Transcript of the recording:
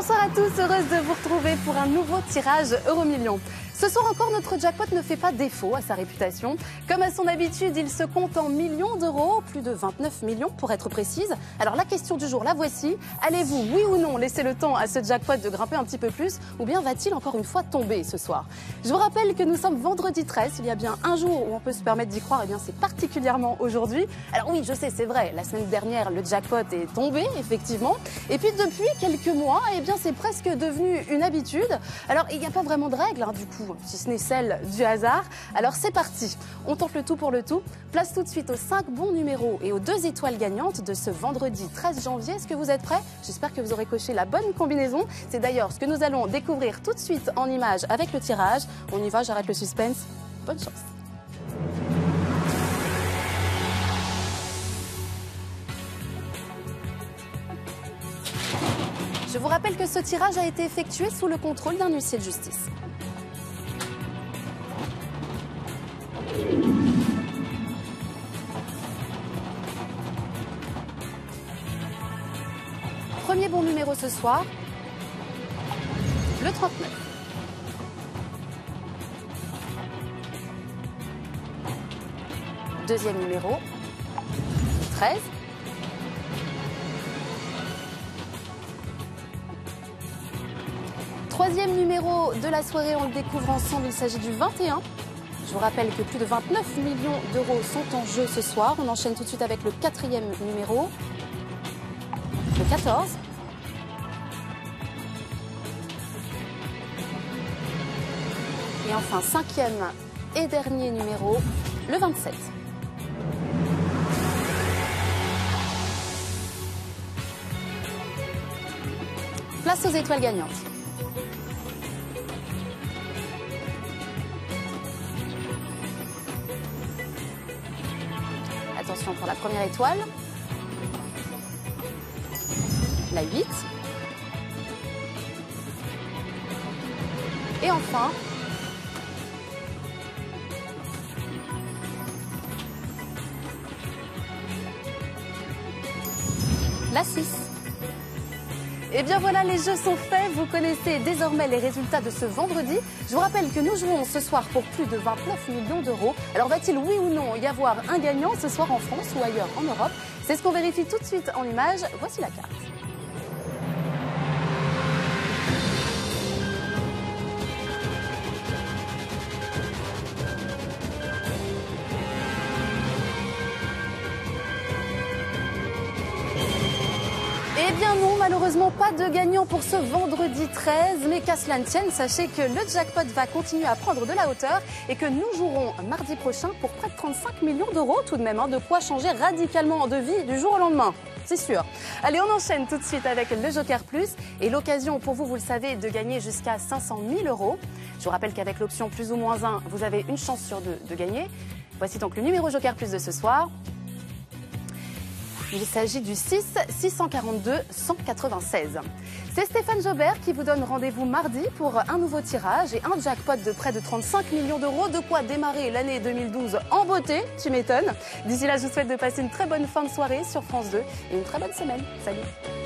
Bonsoir à tous, heureuse de vous retrouver pour un nouveau tirage Euromillions. Ce soir encore, notre jackpot ne fait pas défaut à sa réputation. Comme à son habitude, il se compte en millions d'euros, plus de 29 millions pour être précise. Alors la question du jour, la voici. Allez-vous, oui ou non, laisser le temps à ce jackpot de grimper un petit peu plus, ou bien va-t-il encore une fois tomber ce soir? Je vous rappelle que nous sommes vendredi 13, il y a bien un jour où on peut se permettre d'y croire, et bien c'est particulièrement aujourd'hui. Alors oui, je sais, c'est vrai, la semaine dernière, le jackpot est tombé, effectivement. Et puis depuis quelques mois, eh bien c'est presque devenu une habitude. Alors il n'y a pas vraiment de règles, du coup, si ce n'est celle du hasard. Alors c'est parti, on tente le tout pour le tout. Place tout de suite aux 5 bons numéros et aux 2 étoiles gagnantes de ce vendredi 13 janvier. Est-ce que vous êtes prêts? J'espère que vous aurez coché la bonne combinaison. C'est d'ailleurs ce que nous allons découvrir tout de suite en images avec le tirage. On y va, j'arrête le suspense. Bonne chance. Je vous rappelle que ce tirage a été effectué sous le contrôle d'un huissier de justice. Premier bon numéro ce soir, le 39. Deuxième numéro, 13. Troisième numéro de la soirée, on le découvre ensemble, il s'agit du 21. Je vous rappelle que plus de 29 millions d'euros sont en jeu ce soir. On enchaîne tout de suite avec le quatrième numéro, le 14. Et enfin, cinquième et dernier numéro, le 27. Place aux étoiles gagnantes. Attention pour la première étoile. La 8. Et enfin, la 6. Et bien voilà, les jeux sont faits. Vous connaissez désormais les résultats de ce vendredi. Je vous rappelle que nous jouons ce soir pour plus de 29 millions d'euros. Alors va-t-il, oui ou non, y avoir un gagnant ce soir en France ou ailleurs en Europe? C'est ce qu'on vérifie tout de suite en images. Voici la carte. Eh bien non, malheureusement pas de gagnant pour ce vendredi 13, mais qu'à cela ne tienne, sachez que le jackpot va continuer à prendre de la hauteur et que nous jouerons mardi prochain pour près de 35 millions d'euros tout de même, de quoi changer radicalement de vie du jour au lendemain, c'est sûr. Allez, on enchaîne tout de suite avec le Joker Plus et l'occasion pour vous, vous le savez, de gagner jusqu'à 500 000 euros. Je vous rappelle qu'avec l'option plus ou moins 1, vous avez une chance sur 2 de gagner. Voici donc le numéro Joker Plus de ce soir. Il s'agit du 6 642 196. C'est Stéphane Jobert qui vous donne rendez-vous mardi pour un nouveau tirage et un jackpot de près de 35 millions d'euros. De quoi démarrer l'année 2012 en beauté, tu m'étonnes. D'ici là, je vous souhaite de passer une très bonne fin de soirée sur France 2 et une très bonne semaine. Salut!